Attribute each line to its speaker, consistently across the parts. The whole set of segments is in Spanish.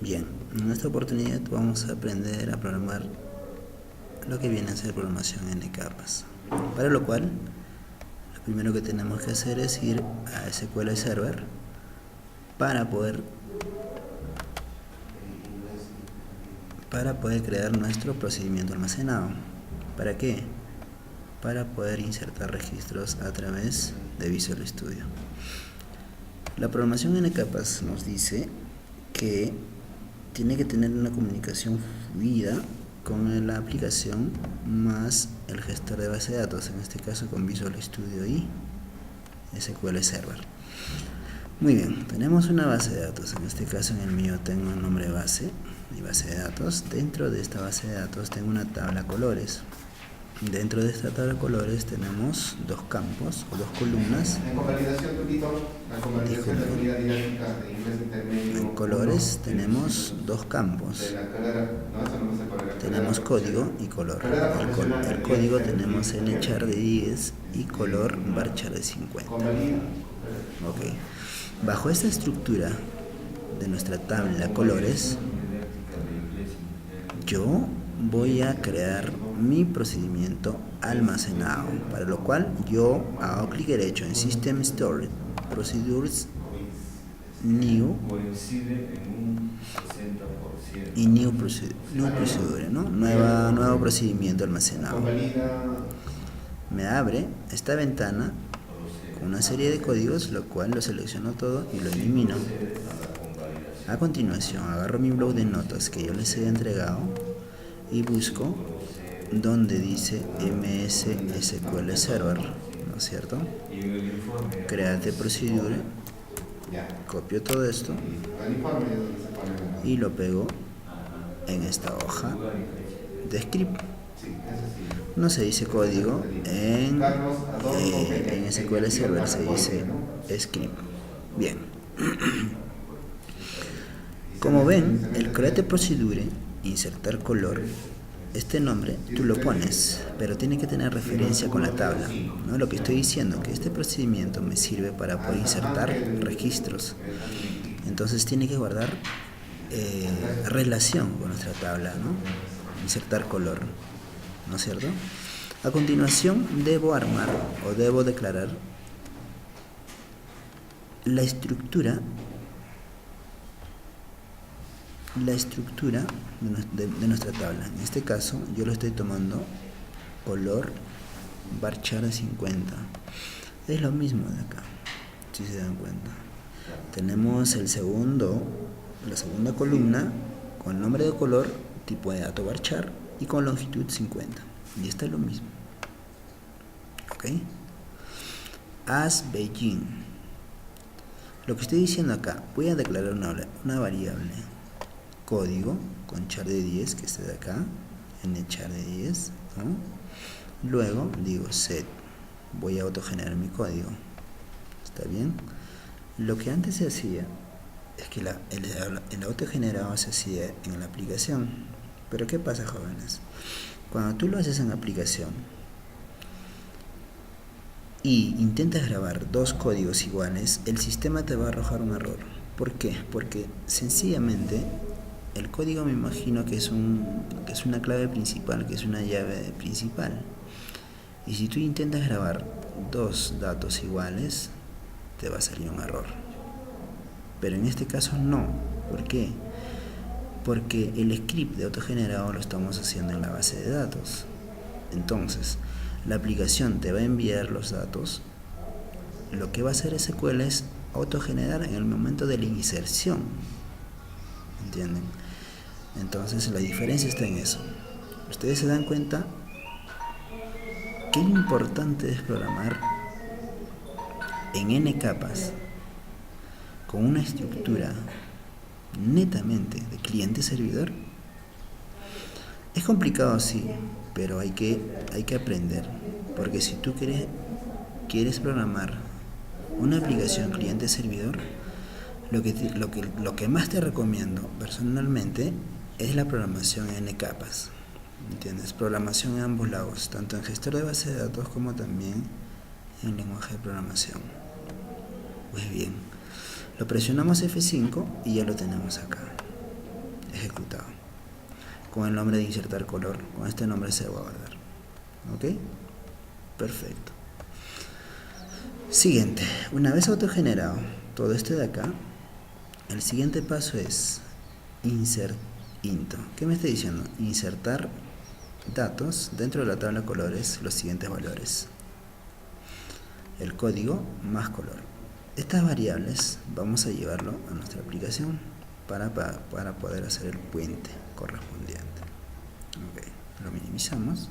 Speaker 1: Bien, en esta oportunidad vamos a aprender a programar lo que viene a ser programación n capas. Para lo cual, lo primero que tenemos que hacer es ir a SQL Server para poder crear nuestro procedimiento almacenado. ¿Para qué? Para poder insertar registros a través de Visual Studio. La programación n capas nos dice que tiene que tener una comunicación fluida con la aplicación más el gestor de base de datos, en este caso con Visual Studio y SQL Server. Muy bien, tenemos una base de datos, en este caso en el mío tengo el nombre base y base de datos. Dentro de esta base de datos tengo una tabla colores. Dentro de esta tabla de colores tenemos dos campos o dos columnas. En colores tenemos dos campos. Tenemos código y color. El código tenemos nchar de 10 y color varchar de 50. Ok. Bajo esta estructura de nuestra tabla colores, yo voy a crear mi procedimiento almacenado, para lo cual yo hago clic derecho en System Storage Procedures, New y New Procedure, ¿no? Nuevo procedimiento almacenado. Me abre esta ventana con una serie de códigos, lo cual lo selecciono todo y lo elimino. A continuación agarro mi bloc de notas que yo les he entregado y busco donde dice MS SQL Server, ¿no es cierto? Create Procedure, copio todo esto y lo pego en esta hoja de script. No se dice código, en SQL Server se dice script. Bien. Como ven, el create procedure, insertar color, este nombre tú lo pones, pero tiene que tener referencia con la tabla, ¿no? Lo que estoy diciendo, que este procedimiento me sirve para poder insertar registros. Entonces tiene que guardar relación con nuestra tabla, ¿no? Insertar color, ¿no es cierto? A continuación debo armar o debo declarar la estructura de nuestra tabla. En este caso yo lo estoy tomando color varchar de 50. Es lo mismo de acá, si se dan cuenta. Tenemos la segunda columna con nombre de color, tipo de dato varchar y con longitud 50. Y está lo mismo. Ok. As Beijing. Lo que estoy diciendo acá, voy a declarar una variable código con char de 10, que está de acá, en char de 10, ¿no? Luego digo set, voy a autogenerar mi código. ¿Está bien? Lo que antes se hacía es que el autogenerado se hacía en la aplicación. Pero ¿qué pasa, jóvenes? Cuando tú lo haces en aplicación y intentas grabar dos códigos iguales, el sistema te va a arrojar un error. ¿Por qué? Porque sencillamente el código, me imagino que es una clave principal, que es una llave principal. Y si tú intentas grabar dos datos iguales, te va a salir un error. Pero en este caso no. ¿Por qué? Porque el script de autogenerado lo estamos haciendo en la base de datos. Entonces, la aplicación te va a enviar los datos. Lo que va a hacer SQL es autogenerar en el momento de la inserción. ¿Entienden? Entonces la diferencia está en eso. Ustedes se dan cuenta qué importante es programar en n capas con una estructura netamente de cliente-servidor. Es complicado, sí, pero hay que aprender, porque si tú quieres programar una aplicación cliente-servidor, lo que más te recomiendo personalmente es la programación en n capas. ¿Entiendes? Programación en ambos lados, tanto en gestor de base de datos como también en lenguaje de programación. Pues bien, lo presionamos F5 y ya lo tenemos acá. ejecutado. Con el nombre de insertar color, con este nombre se va a guardar. ¿Ok? Perfecto. Siguiente, una vez autogenerado todo este de acá, el siguiente paso es insert into. ¿Qué me está diciendo? Insertar datos dentro de la tabla colores, los siguientes valores: el código más color. Estas variables vamos a llevarlo a nuestra aplicación para poder hacer el puente correspondiente. Ok, lo minimizamos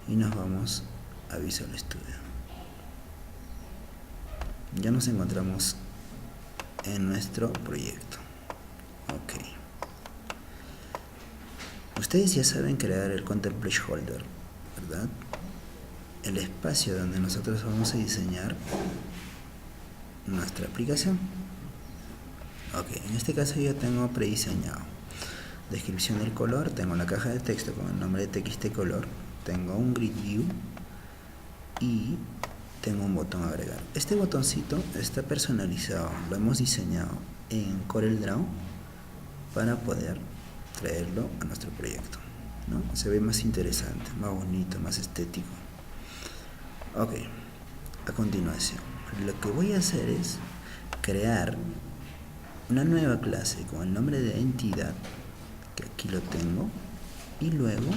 Speaker 1: y nos vamos a Visual Studio. Ya nos encontramos en nuestro proyecto. Ok, ustedes ya saben crear el content placeholder, ¿verdad? El espacio donde nosotros vamos a diseñar nuestra aplicación. Ok, en este caso yo tengo prediseñado descripción del color, tengo la caja de texto con el nombre de TXT color, tengo un grid view y tengo un botón agregar. Este botoncito está personalizado, lo hemos diseñado en CorelDRAW para poder traerlo a nuestro proyecto, ¿no? Se ve más interesante, más bonito, más estético. Ok, a continuación lo que voy a hacer es crear una nueva clase con el nombre de entidad, que aquí lo tengo, y luego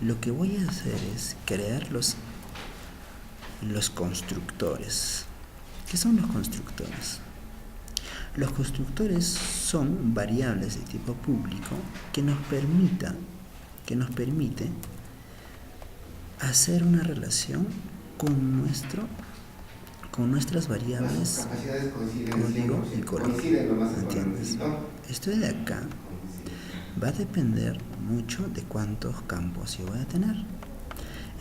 Speaker 1: lo que voy a hacer es crear los constructores. ¿Qué son los constructores? Los constructores son variables de tipo público que nos permite hacer una relación con nuestras variables código y color. ¿Entiendes? Esto de acá va a depender mucho de cuántos campos yo voy a tener.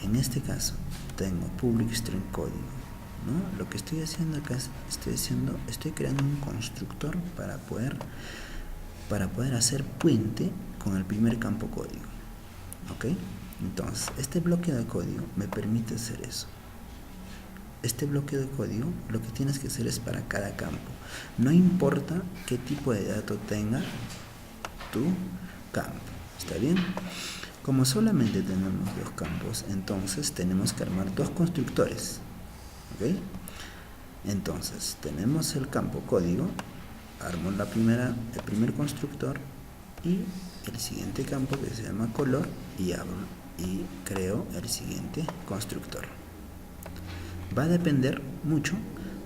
Speaker 1: En este caso tengo public string código, ¿no? Lo que estoy haciendo acá es estoy creando un constructor para poder hacer puente con el primer campo código. ¿Ok? Entonces este bloque de código me permite hacer eso. Este bloque de código lo que tienes que hacer es para cada campo. No importa qué tipo de dato tenga tu campo. ¿Está bien? Como solamente tenemos dos campos, entonces tenemos que armar dos constructores. ¿Ok? Entonces tenemos el campo código, armo el primer constructor y el siguiente campo que se llama color y creo el siguiente constructor. Va a depender mucho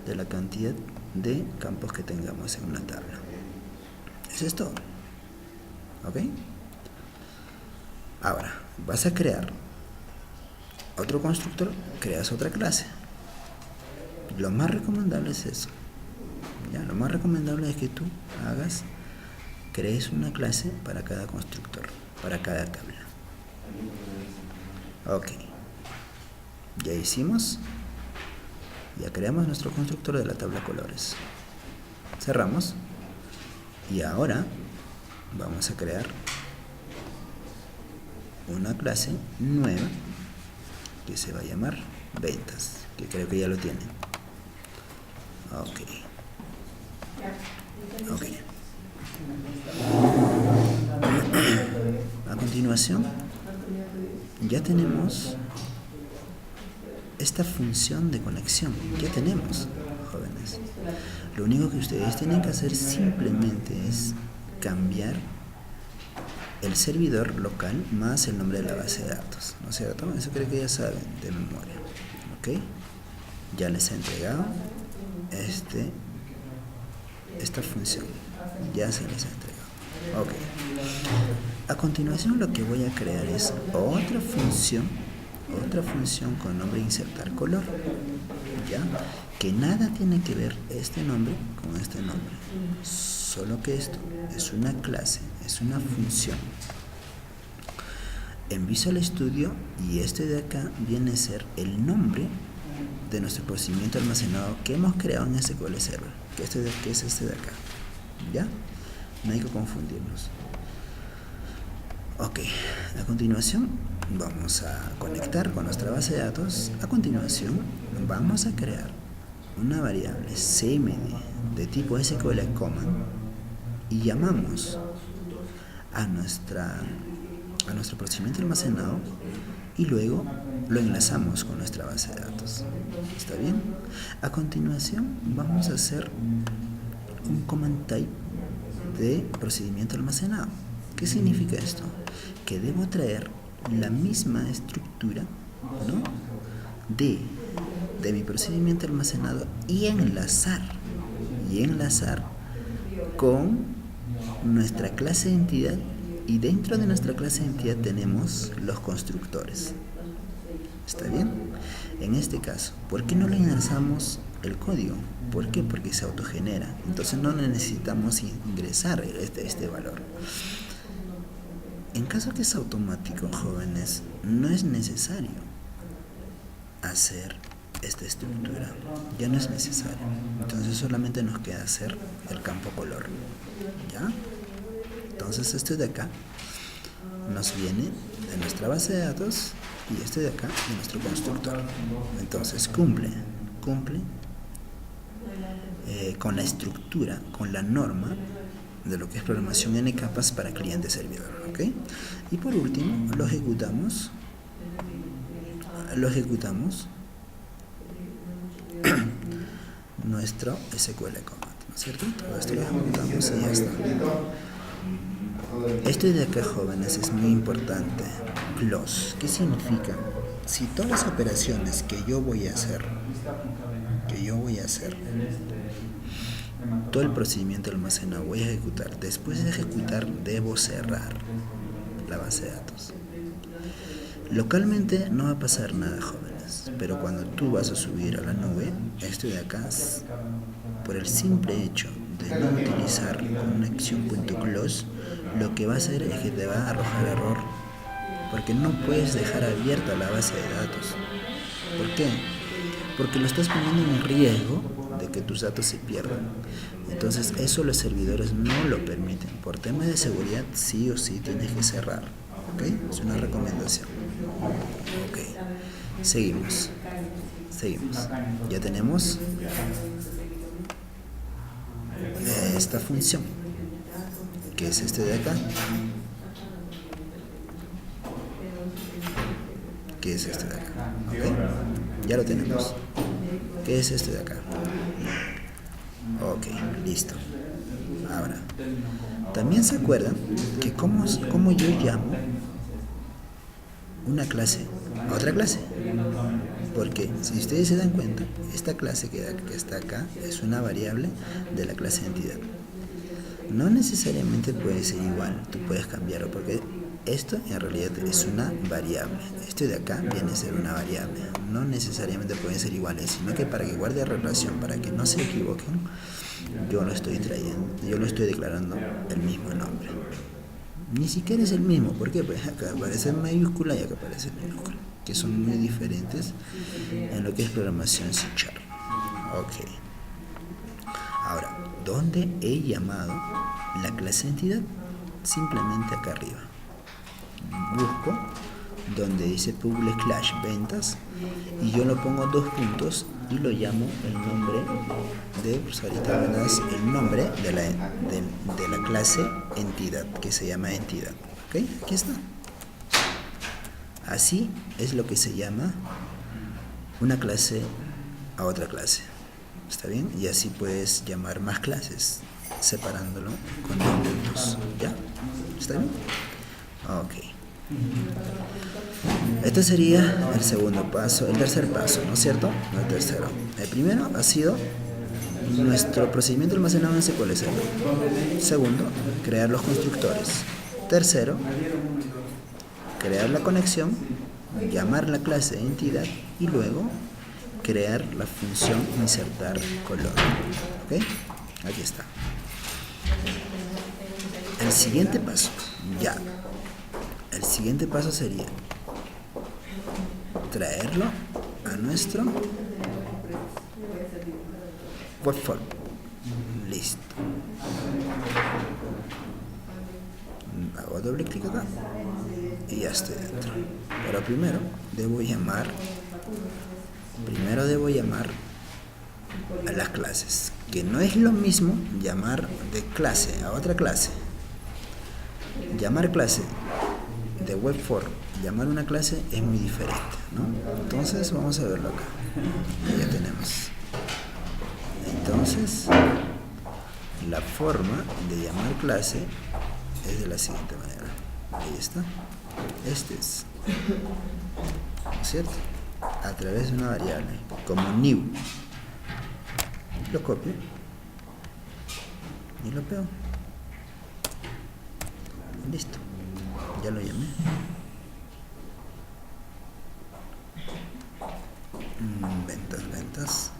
Speaker 1: de la cantidad de campos que tengamos en una tabla. Eso es todo. ¿Ok? Ahora, vas a crear otro constructor, creas otra clase. Lo más recomendable es eso. ¿Ya? Lo más recomendable es que tú crees una clase para cada constructor, para cada tabla. Ok. Ya hicimos. Ya creamos nuestro constructor de la tabla colores. Cerramos. Y ahora vamos a crear una clase nueva que se va a llamar ventas, que creo que ya lo tienen. Ok. A continuación ya tenemos esta función de conexión. Ya tenemos, jóvenes. Lo único que ustedes tienen que hacer simplemente es cambiar el servidor local más el nombre de la base de datos, ¿no es cierto? Eso creo que ya saben de memoria. ¿Ok? Ya les he entregado esta función. Ya se les ha entregado. Ok. A continuación lo que voy a crear es otra función con nombre insertar color, ¿ya? Que nada tiene que ver este nombre con este nombre, solo que esto es una clase, es una función en Visual Studio, y este de acá viene a ser el nombre de nuestro procedimiento almacenado que hemos creado en SQL Server, que es este de acá, ¿ya? No hay que confundirnos. Ok, a continuación vamos a conectar con nuestra base de datos. A continuación vamos a crear una variable CMD de tipo SQL Command y llamamos a nuestro procedimiento almacenado y luego lo enlazamos con nuestra base de datos. ¿Está bien? A continuación vamos a hacer un command type de procedimiento almacenado. ¿Qué significa esto? Que debo traer la misma estructura, ¿no?, de mi procedimiento almacenado y enlazar con nuestra clase de entidad, y dentro de nuestra clase de entidad tenemos los constructores. ¿Está bien? En este caso, ¿por qué no le enlazamos el código? ¿Por qué? Porque se autogenera. Entonces no necesitamos ingresar este valor. En caso que es automático, jóvenes, no es necesario hacer esta estructura. Ya no es necesario. Entonces solamente nos queda hacer el campo color. ¿Ya? Entonces esto de acá nos viene de nuestra base de datos y este de acá de nuestro constructor. Entonces cumple con la estructura, con la norma de lo que es programación n capas para cliente-servidor, ¿ok? Y por último lo ejecutamos nuestro SQL command, ¿no es cierto? Todo esto lo ejecutamos y ya está. Esto de acá, jóvenes, es muy importante. Close, ¿qué significa? Si todas las operaciones que yo voy a hacer, todo el procedimiento almacenado voy a ejecutar, después de ejecutar debo cerrar la base de datos. Localmente no va a pasar nada, jóvenes, pero cuando tú vas a subir a la nube, esto de acá, por el simple hecho de no utilizar conexión.close, lo que va a hacer es que te va a arrojar error, porque no puedes dejar abierta la base de datos. ¿Por qué? Porque lo estás poniendo en riesgo de que tus datos se pierdan. Entonces eso los servidores no lo permiten. Por temas de seguridad sí o sí tienes que cerrar, ¿ok? Es una recomendación. Ok, seguimos. Ya tenemos esta función, que es este de acá, ¿qué es este de acá? ¿Ok? Ya lo tenemos. ¿Qué es este de acá? Ok, listo. Ahora, también se acuerdan que cómo yo llamo una clase a otra clase. Porque si ustedes se dan cuenta, esta clase que está acá es una variable de la clase de entidad. No necesariamente puede ser igual, tú puedes cambiarlo, porque esto en realidad es una variable. Esto de acá viene a ser una variable. No necesariamente pueden ser iguales, sino que para que guarde relación, para que no se equivoquen, yo lo estoy declarando el mismo nombre. Ni siquiera es el mismo, ¿por qué? Pues acá aparece en mayúscula y acá aparece en minúscula, que son muy diferentes en lo que es programación C#. Ok. Ahora, ¿dónde he llamado la clase entidad? Simplemente acá arriba. Busco donde dice public/ventas y yo lo pongo 2 puntos y lo llamo el nombre de, pues ahorita verás el nombre de la clase entidad, que se llama entidad. ¿Ok? Aquí está. Así es lo que se llama una clase a otra clase. ¿Está bien? Y así puedes llamar más clases separándolo con 2 puntos. ¿Ya? ¿Está bien? Ok. Este sería el segundo paso, el tercer paso, ¿no es cierto? No, el tercero. El primero ha sido nuestro procedimiento almacenado en SQL Server. Segundo, crear los constructores. Tercero, crear la conexión, llamar la clase de entidad y luego crear la función insertar color. ¿Ok? Aquí está. El siguiente paso, ya. El siguiente paso sería traerlo a nuestro web form. Listo. Hago doble clic acá y ya estoy dentro. Pero primero debo llamar a las clases, que no es lo mismo llamar de clase a otra clase. llamar clase de web for llamar una clase es muy diferente, ¿no? Entonces vamos a verlo acá. Ya tenemos. Entonces, la forma de llamar clase es de la siguiente manera. Ahí está. Este es, ¿no es cierto? A través de una variable, como new. Lo copio y lo pego. Listo. Ya lo llamé. Ventas.